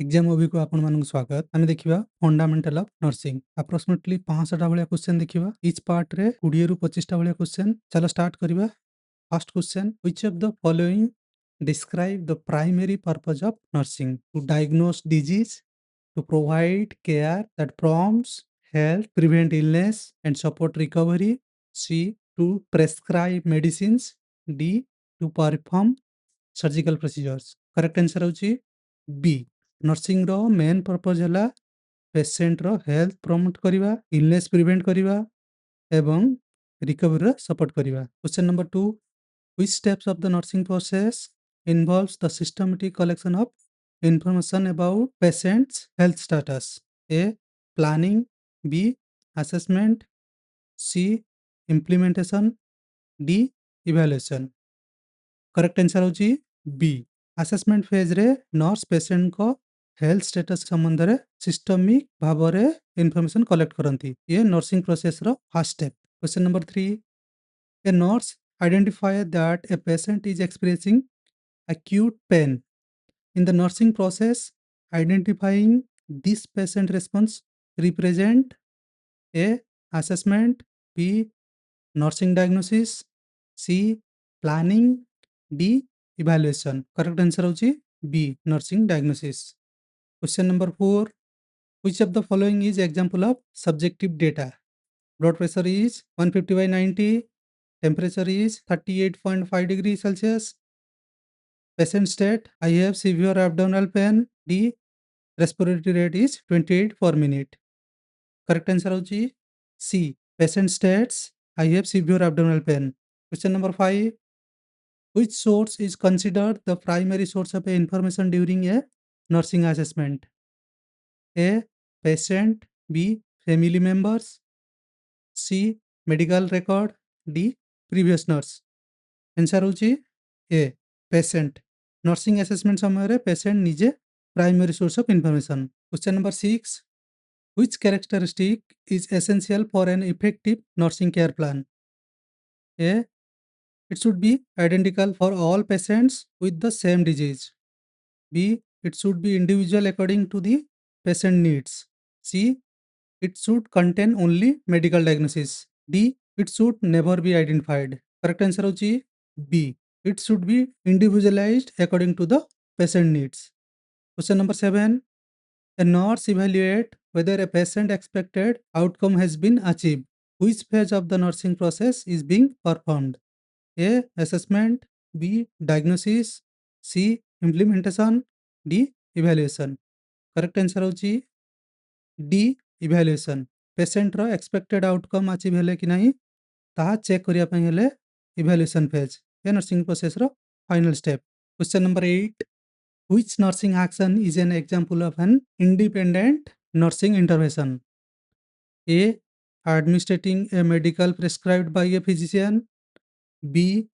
Exam movie को आपण मानक स्वागत। आमे देखिबा फंडामेंटल ऑफ नर्सिंग अप्रोक्सीमेटली 500 टा भलिया क्वेश्चन देखिबा। ईच पार्ट रे 20 रु 25 टा भलिया क्वेश्चन। चलो स्टार्ट करिबा। First question, which of the following describe the primary purpose of nursing? To diagnose disease, to provide care that prompts health, prevent illness and support recovery. C, to prescribe medicines. D, to perform surgical procedures. Correct answer होची B. Nursing रो main purpose है patient रो health promote करिवा, illness prevent करिवा एवं recovery support करिवा। Question number 2, which steps of the nursing process involves the systematic collection of information about patient's health status? A, planning. B, assessment. C, implementation. D, evaluation। Correct answer होची B. Assessment phase रे nurse patient को health status संबंध रे systemic भाव रे information collect करंती। ये nursing process रो first step. Question number 3, a nurse identify that a patient is experiencing acute pain. In the nursing process, identifying this patient response represent A, assessment. B, nursing diagnosis. C, planning. D, evaluation। Correct answer होची बी, nursing diagnosis। Question number 4, which of the following is example of subjective data? Blood pressure is 150/90, temperature is 38.5 degrees Celsius, patient state I have severe abdominal pain, D, respiratory rate is 28 per minute। Correct answer होची सी, patient states I have severe abdominal pain। Question number 5, which source is considered the primary source of information during a nursing assessment? A, patient. B, family members. C, medical record. D, previous nurse। Answer होची ए, patient. Nursing assessment समय रे patient निजे primary source of information. Question number 6, which characteristic is essential for an effective nursing care plan? A, it should be identical for all patients with the same disease. B, it should be individual according to the patient needs. C, it should contain only medical diagnosis. D, it should never be identified। correct answer होची B, it should be individualized according to the patient needs। question number 7, a nurse evaluate whether a patient expected outcome has been achieved. Which phase of the nursing process is being performed? A, assessment. B, diagnosis. C, implementation. D, evaluation। Correct answer होची D, evaluation. Patient रो expected outcome achieve हेले कि नहीं ताहा check करिया पई हेले evaluation phase ये नर्सिंग प्रोसेस रो final step. Question number 8, which nursing action is an example of an independent nursing intervention? A, administering a medical prescribed by a physician. B,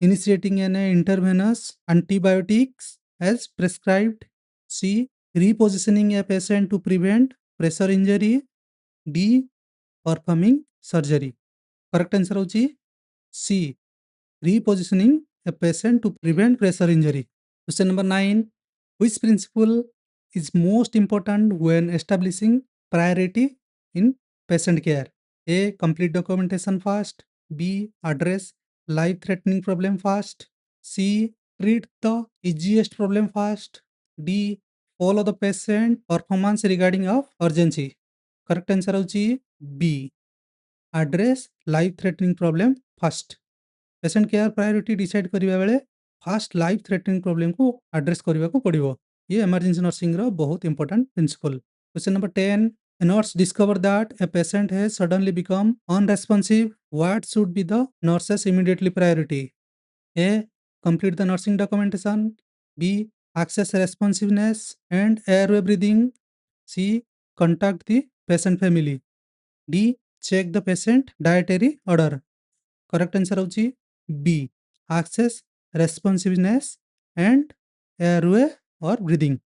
initiating an intravenous antibiotics as prescribed. C, repositioning a patient to prevent pressure injury. D, performing surgery। Correct answer होची C, repositioning a patient to prevent pressure injury। Question number 9, which principle is most important when establishing priority in patient care? A, complete documentation first. B, address life threatening problem first. C, treat the easiest problem first. D, follow the patient performance regarding of urgency। Correct answer होची बी, address life threatening problem first। Patient care priority decide करिया बेले first life threatening problem को address करबा को पड़िबो। ये emergency nursing रो बहुत important principle. Question number 10, a nurse discover that a patient has suddenly become unresponsive. What should be the nurse's immediately priority? A, complete the nursing documentation. B, access responsiveness and airway breathing. C, contact the patient family. D, check the patient dietary order। Correct answer होची बी, access responsiveness and airway or breathing।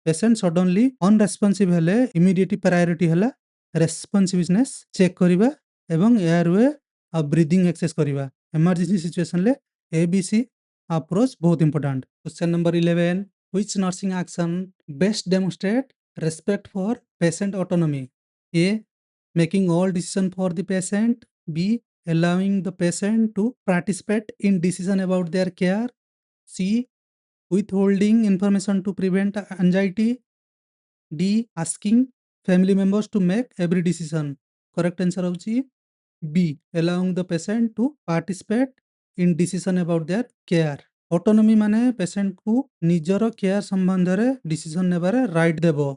Patient suddenly unresponsive हेले immediate priority हला responsiveness check करिबा एवं airway आ breathing exercise करिबा। Emergency situation ले ABC approach बहुत important. Question number 11, Which nursing action best demonstrate respect for patient autonomy? A. Making all decision for the patient. B. Allowing the patient to participate in decision about their care. C. Withholding information to prevent anxiety. D. Asking family members to make every decision. Correct answer होची B. Allowing the patient to participate in decision about their care. Autonomy माने patient को निजर care संबंधरे decision नेबारे right देबो.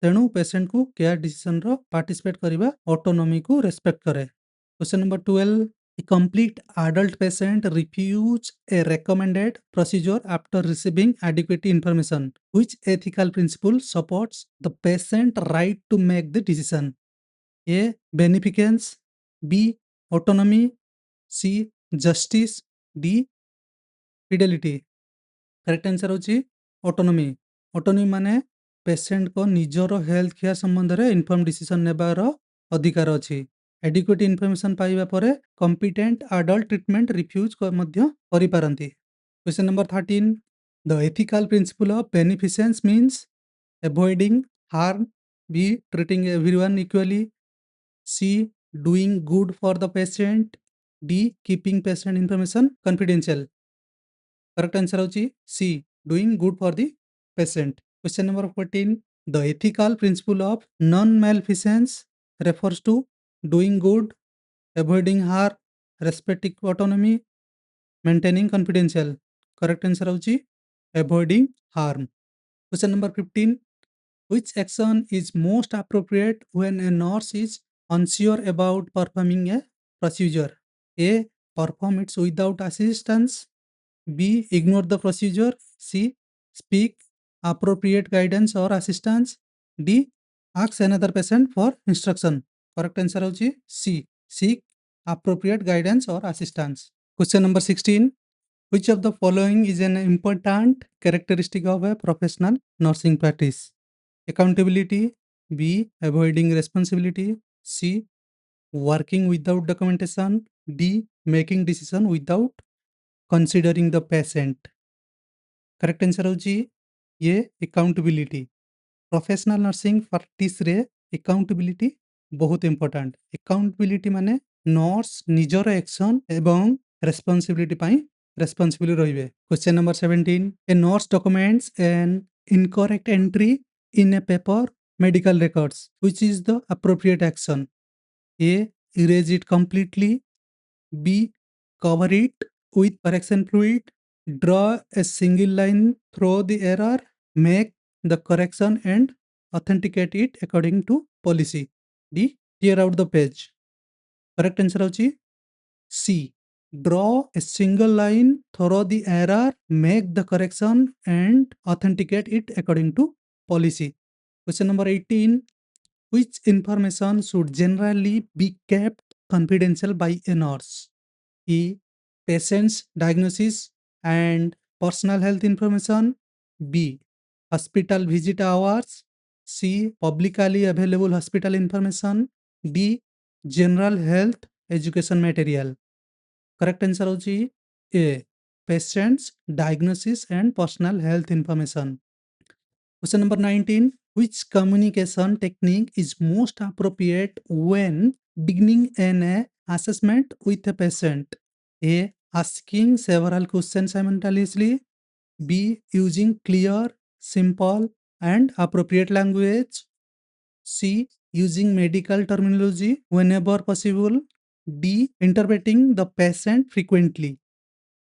तेणु patient को care decision रो participate करिबा autonomy को respect करे. Question number 12. A complete adult patient refuse a recommended procedure after receiving adequate information. Which ethical principle supports the patient right to make the decision? A. Beneficence. B. Autonomy. C. Justice. D. Fidelity. Correct answer होची autonomy. Autonomy माने patient को निजर health care संबंध रे inform decision नेबार अधिकार अछि. Adequate information पाइबा परे कॉम्पिटेंट एडल्ट ट्रीटमेंट रिफ्यूज मध्य करि पारंती. Question number 13. The ethical principle of beneficence means avoiding harm. B. Treating everyone equally. C. Doing good for the patient. D. Keeping patient information confidential. Correct answer होची C. Doing good for the patient. Question number 14. The ethical principle of non-malfeasance refers to doing good, avoiding harm, respecting autonomy, maintaining confidential. Correct answer होची avoiding harm. Question number 15. Which action is most appropriate when a nurse is unsure about performing a procedure? A. Perform it without assistance. B. Ignore the procedure. C. Speak appropriate guidance or assistance. D. Ask another patient for instruction. Correct answer होची C. Seek appropriate guidance or assistance. Question number 16. Which of the following is an important characteristic of a professional nursing practice? Accountability. B. Avoiding responsibility. C. Working without documentation. D. Making decision without considering the patient. Correct answer होची ये accountability. Professional nursing practice रे accountability बहुत important. Accountability माने nurse निजर action एवं responsibility पाई responsible रहिबे. Question number 17. A nurse documents an incorrect entry in A paper medical records. Which is the appropriate action? A. Erase it completely. B. Cover it with correction fluid. Draw a single line through the error. Make the correction and authenticate it according to policy. D. Tear out the page. Correct answer होची C. Draw a single line through the error, make the correction and authenticate it according to policy. Question number 18. Which information should generally be kept confidential by a nurse? E. Patient's diagnosis and personal health information. B. Hospital visit hours. C. Publicly available hospital information. D. General health education material. Correct answer होची A. Patient's diagnosis and personal health information. Question number 19. Which communication technique is most appropriate when beginning an assessment with a patient? A. Asking several questions simultaneously. B. Using clear, simple, and appropriate language. C. Using medical terminology whenever possible. D. Interpreting the patient frequently.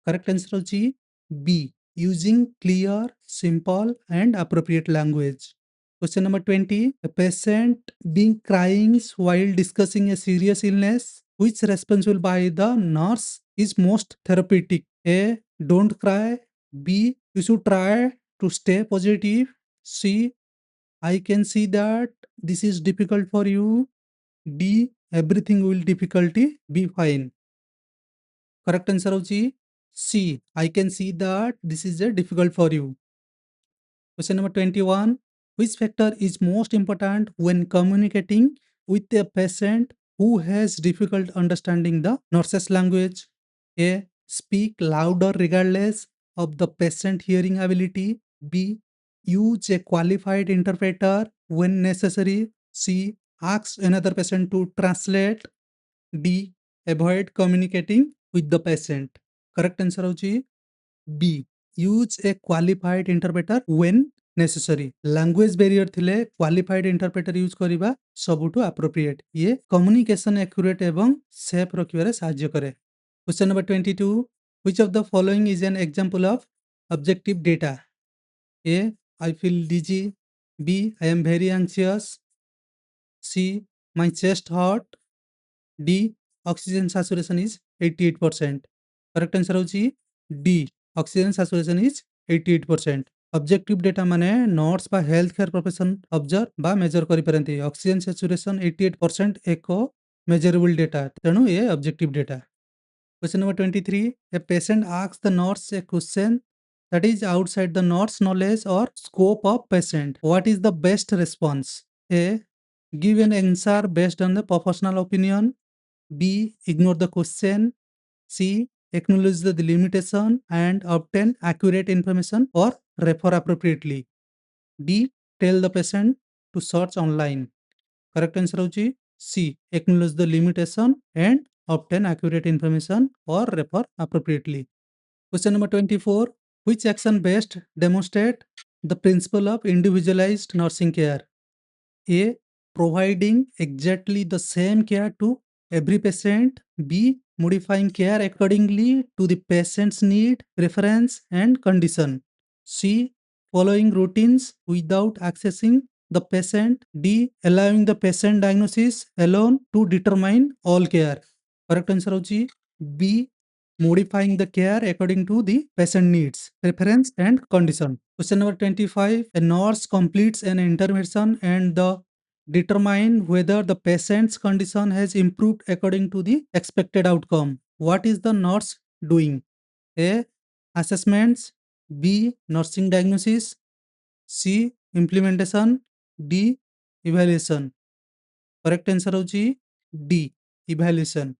Correct answer होची B. Using clear, simple, and appropriate language. Question number 20. A patient being crying while discussing a serious illness. Which responsible by the nurse is most therapeutic? A. Don't cry. B. You should try to stay positive. C. I can see that this is difficult for you. D. Everything will difficulty be fine. Correct answer होची C. I can see that this is a difficult for you. Question number 21. Which factor is most important when communicating with a patient who has difficult understanding the nurse's language? A. Speak louder regardless of the patient hearing ability. B. Use a qualified interpreter when necessary. C. Ask another patient to translate. D. Avoid communicating with the patient. Correct answer होची B. Use a qualified interpreter when necessary. Language barrier थिले qualified interpreter use करिबा सबुठु appropriate. ये communication accurate एवं safe रखिबारे साहाय्य करे. Question number 22. Which of the following is an example of objective data? A. I feel dizzy. B. I am very anxious. C. My chest hurt. D. Oxygen saturation is 88%. Correct answer होची D. Oxygen saturation is 88%. Objective data माने nurse बा health care profession observe बा major करि परंती. Oxygen saturation 88% एक measurable data तेणु ये objective data. Question number 23. A patient asks the nurse a question that is outside the nurse knowledge or scope of patient. What is the best response? A. Give an answer based on the professional opinion. B. Ignore the question. C. Acknowledge the limitation and obtain accurate information or refer appropriately. D. Tell the patient to search online. Correct answer होची C. Acknowledge the limitation and obtain accurate information or refer appropriately. Question number 24. Which action best demonstrate the principle of individualized nursing care? A. Providing exactly the same care to every patient. B. Modifying care accordingly to the patient's need, preference, and condition. C. Following routines without accessing the patient. D. Allowing the patient diagnosis alone to determine all care. Correct answer होची B. Modifying the care according to the patient needs, preference, and condition. Question number 25. A nurse completes an intervention and the determine whether the patient's condition has improved according to the expected outcome. What is the nurse doing? A. Assessments. B. Nursing diagnosis. C. Implementation. D. Evaluation. Correct answer होची D. Evaluation.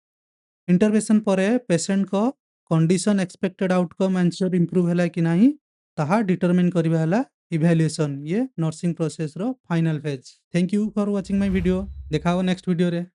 Intervention पर patient को condition expected outcome answer improve है कि नहीं ताहा determine करबा हला evaluation. ये नर्सिंग प्रोसेस रो final phase. Thank you for watching my video. देखा नेक्स्ट वीडियो रे.